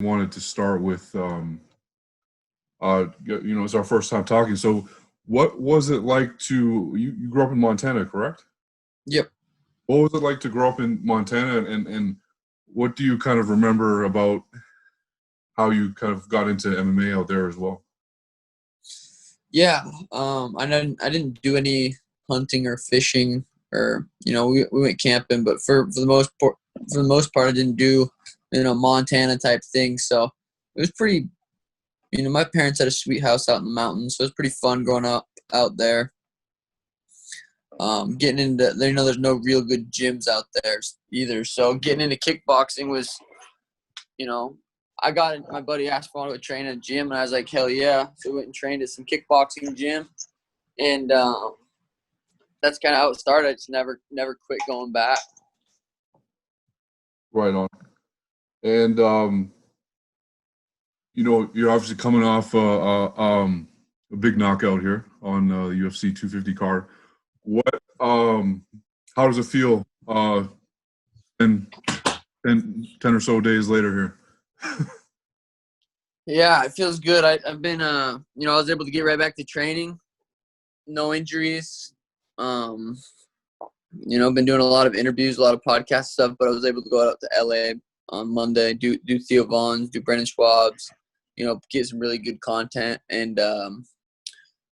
wanted to start with, it's our first time talking. So what was it like you grew up in Montana, correct? Yep. What was it like to grow up in Montana, and what do you kind of remember about how you kind of got into MMA out there as well? Yeah. I didn't do any hunting or fishing, or we went camping, but for the most part I didn't do Montana type thing. So it was pretty. My parents had a sweet house out in the mountains, so it was pretty fun growing up out there. Getting into there's no real good gyms out there either. So getting into kickboxing was, my buddy asked if I wanted to train in a gym, and I was like, hell yeah. So we went and trained at some kickboxing gym, and that's kind of how it started. I just never quit going back. Right on. And you're obviously coming off a big knockout here on the UFC 250 card. How does it feel 10 or so days later here? Yeah, it feels good. I've been I was able to get right back to training, no injuries. Been doing a lot of interviews, a lot of podcast stuff, but I was able to go out to LA on Monday, do Theo Vaughn's, do Brendan Schwab's, get some really good content. And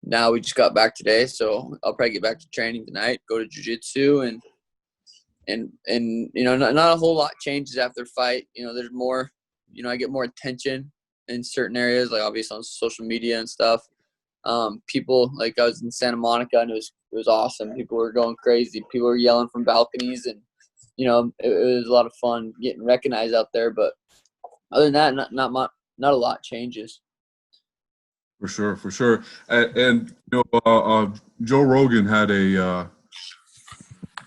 now we just got back today, so I'll probably get back to training tonight, go to JiuJitsu, and not a whole lot changes after fight. There's more, I get more attention in certain areas, like obviously on social media and stuff. People, like I was in Santa Monica, and it was awesome. People were going crazy. People were yelling from balconies, and it was a lot of fun getting recognized out there. But other than that, not a lot changes. For sure. And Joe Rogan had a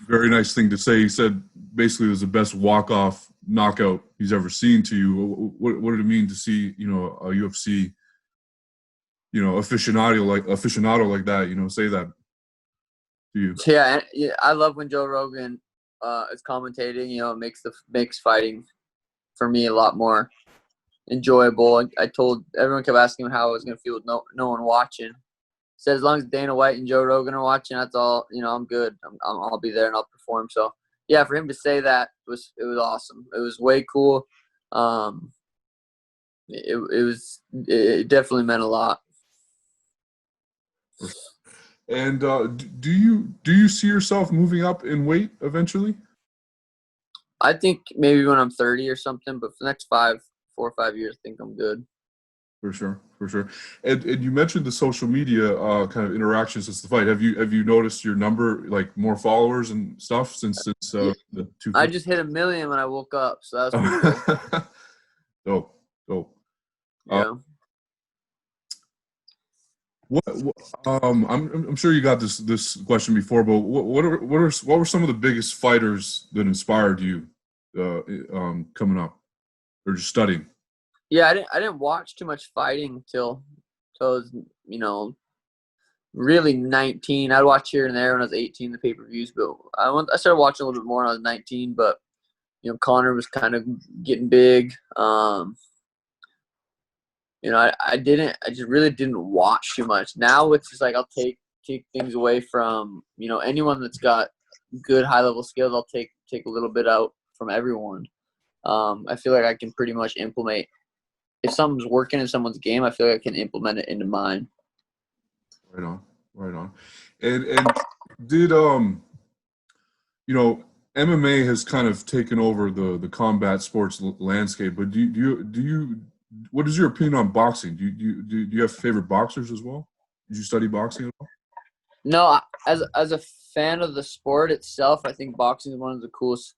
very nice thing to say. He said basically it was the best walk-off knockout he's ever seen to you. What did it mean to see, a UFC, aficionado like that, say that to you? Yeah, I love when Joe Rogan is commentating. It makes fighting for me a lot more enjoyable. I told everyone, kept asking how I was going to feel with no one watching. Said as long as Dana White and Joe Rogan are watching, that's all. I'm good. I'll be there and I'll perform. So yeah, for him to say that was awesome. It was way cool. It definitely meant a lot. And do you see yourself moving up in weight eventually? I think maybe when I'm 30 or something, but for the next 4 or 5 years, I think I'm good. For sure. And you mentioned the social media kind of interactions since the fight. Have you noticed your number, like more followers and stuff since the 250? I just hit 1 million when I woke up, so that was pretty cool. Dope. Yeah. I'm sure you got this question before, but what were some of the biggest fighters that inspired you coming up or just studying? Yeah, I didn't watch too much fighting until I was, really 19. I'd watch here and there when I was 18, the pay-per-views, but I started watching a little bit more when I was 19. But Conor was kind of getting big. I just really didn't watch too much. Now it's just like I'll take things away from anyone that's got good high level skills. I'll take a little bit out from everyone. I feel like I can pretty much implement. If something's working in someone's game, I feel like I can implement it into mine. Right on. And did MMA has kind of taken over the combat sports landscape, but do you what is your opinion on boxing? Do you have favorite boxers as well? Did you study boxing at all? No, as a fan of the sport itself, I think boxing is one of the coolest.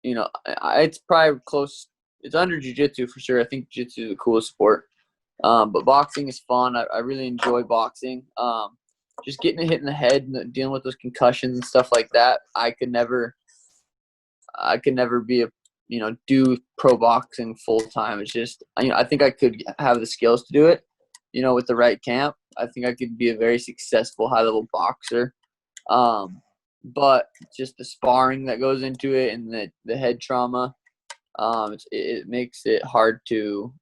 It's probably close. It's under jiu-jitsu for sure. I think jiu-jitsu is the coolest sport. But boxing is fun. I really enjoy boxing. Just getting hit in the head and dealing with those concussions and stuff like that. I could never be do pro boxing full time. It's just, I think I could have the skills to do it, with the right camp. I think I could be a very successful high level boxer. But just the sparring that goes into it and the head trauma, it makes it hard to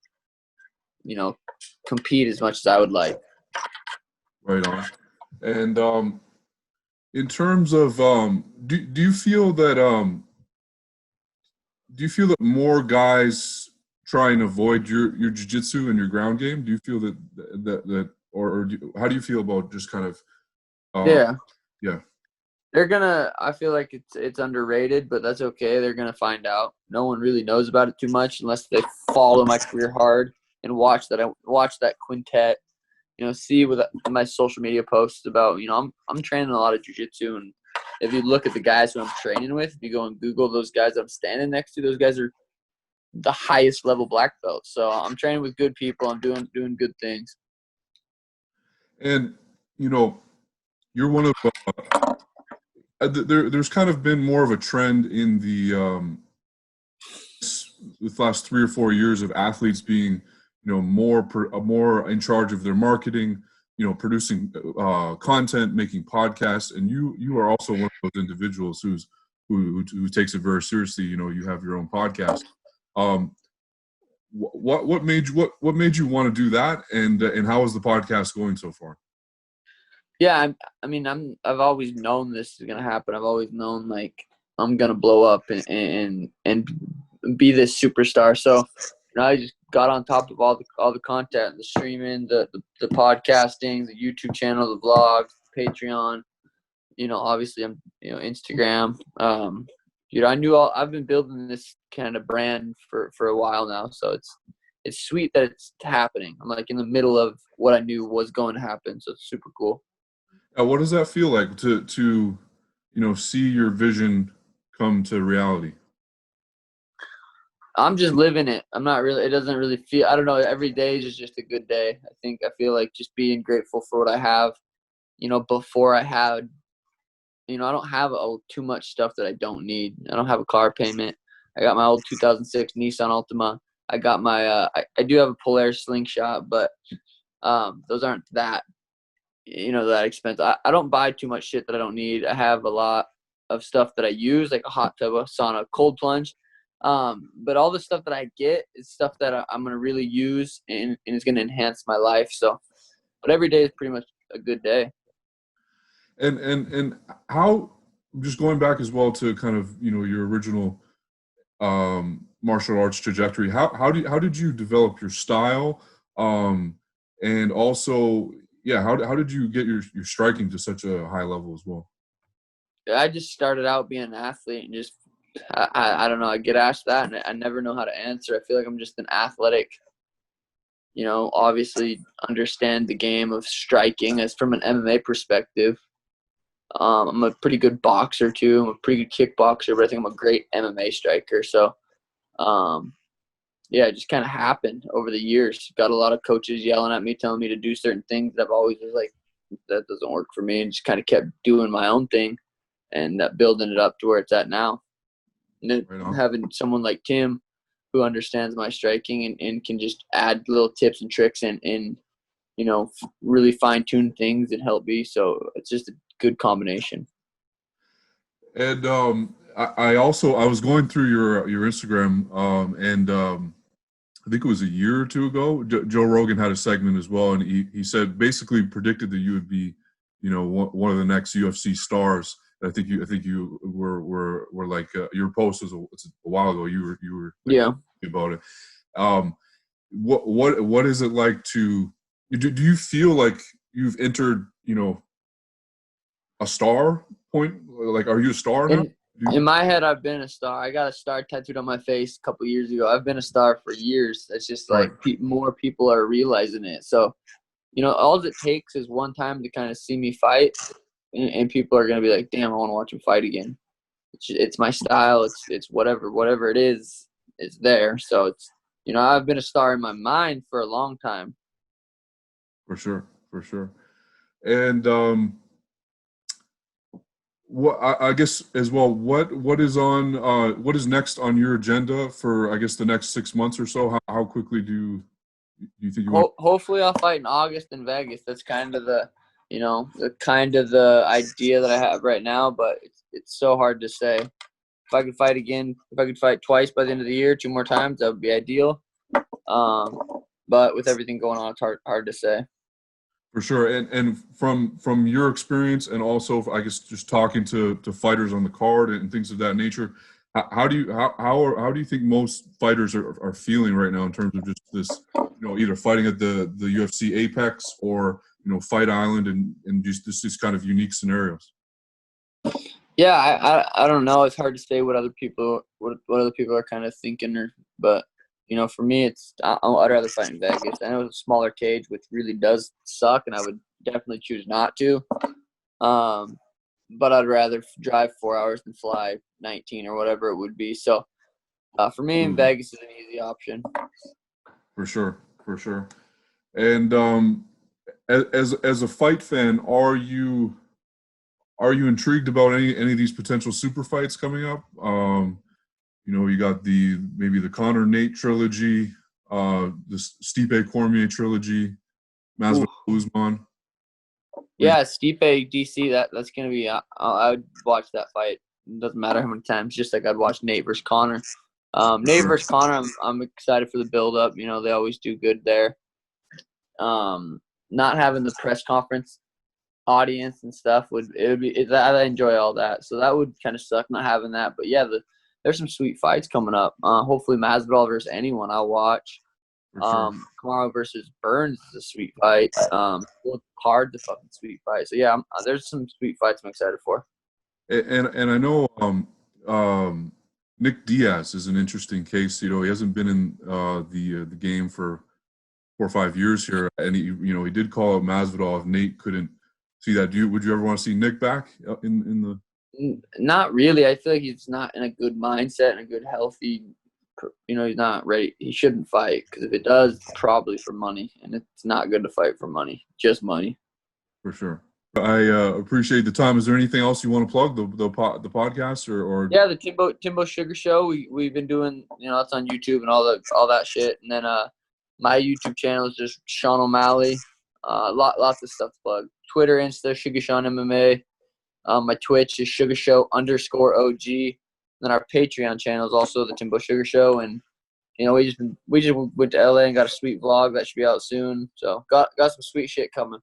compete as much as I would like. Right on. And in terms of do you feel that more guys try and avoid your jiu-jitsu and your ground game? Do you feel that or how do you feel about just kind of Yeah. yeah. I feel like it's underrated, but that's okay. They're gonna find out. No one really knows about it too much unless they follow my career hard and watch that quintet. See with my social media posts about, I'm training a lot of jiu-jitsu, and if you look at the guys who I'm training with, if you go and Google those guys I'm standing next to, those guys are the highest level black belts. So I'm training with good people. I'm doing good things. And you're one of there's kind of been more of a trend in the last 3 or 4 years of athletes being more in charge of their marketing, producing content, making podcasts, and you are also one of those individuals who takes it very seriously. You have your own podcast. What made you want to do that, and how is the podcast going so far? Yeah, I've always known this is gonna happen. I've always known like I'm gonna blow up and be this superstar. So I just got on top of all the content, the streaming, the podcasting, the YouTube channel, the vlogs, Patreon. Obviously I'm Instagram. I've been building this kind of brand for a while now. So it's sweet that it's happening. I'm like in the middle of what I knew was going to happen. So it's super cool. What does that feel like to see your vision come to reality? I'm just living it. It doesn't really feel, I don't know, every day is just a good day. I feel like just being grateful for what I have. Before I had, I don't have too much stuff that I don't need. I don't have a car payment. I got my old 2006 Nissan Altima. I got my, I do have a Polaris slingshot, but those aren't that expensive. I don't buy too much shit that I don't need. I have a lot of stuff that I use, like a hot tub, a sauna, cold plunge. But all the stuff that I get is stuff that I'm going to really use and it's going to enhance my life. So, but every day is pretty much a good day. And how, just going back as well to kind of, your original martial arts trajectory, how did you develop your style? And also, how did you get your striking to such a high level as well? I just started out being an athlete and just, I don't know, I get asked that and I never know how to answer. I feel like I'm just an athletic, obviously understand the game of striking as from an MMA perspective. I'm a pretty good boxer too. I'm a pretty good kickboxer, but I think I'm a great MMA striker. So, it just kind of happened over the years. Got a lot of coaches yelling at me, telling me to do certain things that I've always was like, that doesn't work for me, and just kind of kept doing my own thing and building it up to where it's at now. And then having someone like Tim who understands my striking and can just add little tips and tricks and really fine-tune things and help me. So it's just a good combination. And I was going through your Instagram, and I think it was a year or two ago, Joe Rogan had a segment as well, and he said basically predicted that you would be, one of the next UFC stars. I think you were like your post was a while ago. You were about it. What is it like to do you feel like you've entered a star point? Like, are you a star now? In my head, I've been a star. I got a star tattooed on my face a couple years ago. I've been a star for years. It's just like more people are realizing it. So, all it takes is one time to kind of see me fight, and people are gonna be like, "Damn, I want to watch him fight again." It's my style. It's whatever it is. It's there. So it's I've been a star in my mind for a long time. For sure. And what I guess as well, what is next on your agenda for, I guess, the next 6 months or so? How quickly do you think you want? Hopefully I'll fight in August in Vegas. That's kind of the the idea that I have right now, but it's so hard to say. If I could fight again, if I could fight twice by the end of the year, 2 more times, that would be ideal. But but with everything going on, it's hard to say. For sure. And from your experience, and also I guess just talking to fighters on the card and things of that nature, how do you think most fighters are feeling right now in terms of just this, either fighting at the UFC Apex or Fight Island and just these kind of unique scenarios? Yeah, I don't know. It's hard to say what other people are kind of thinking, but for me, I'd rather fight in Vegas. I know it's a smaller cage, which really does suck, and I would definitely choose not to. But I'd rather drive 4 hours than fly 19 or whatever it would be. So for me, in Vegas is an easy option. For sure, for sure. And as a fight fan, are you intrigued about any of these potential super fights coming up? You got maybe the Conor Nate trilogy, the Stipe Cormier trilogy, Masvidal Usman. Yeah, Stipe DC. That's gonna be. I would watch that fight. It doesn't matter how many times. Just like I'd watch Nate versus Conor. Nate versus Conor. I'm excited for the build up. They always do good there. Not having the press conference audience and stuff I enjoy all that. So that would kind of suck not having that. But yeah, there's some sweet fights coming up. Hopefully Masvidal versus anyone I'll watch. Sure. Kamaru versus Burns is a sweet fight. Hard to fucking sweet fight. So yeah, there's some sweet fights I'm excited for. And I know Nick Diaz is an interesting case. He hasn't been in the game for 4 or 5 years here, and he did call out Masvidal if Nate couldn't see that. Would you ever want to see Nick back in the? Not really. I feel like he's not in a good mindset and a good healthy. He's not ready. He shouldn't fight because if it does, probably for money, and it's not good to fight for money. Just money. For sure. I appreciate the time. Is there anything else you want to plug? The podcast or? Yeah, the Timbo Sugar Show. We've been doing. It's on YouTube and all that shit. And then my YouTube channel is just Sean O'Malley. Lots of stuff to plug. Twitter, Insta, Sugar Sean MMA. My Twitch is Sugar Show _OG. Then our Patreon channel is also the Timbo Sugar Show. And we just went to LA and got a sweet vlog that should be out soon. So got some sweet shit coming.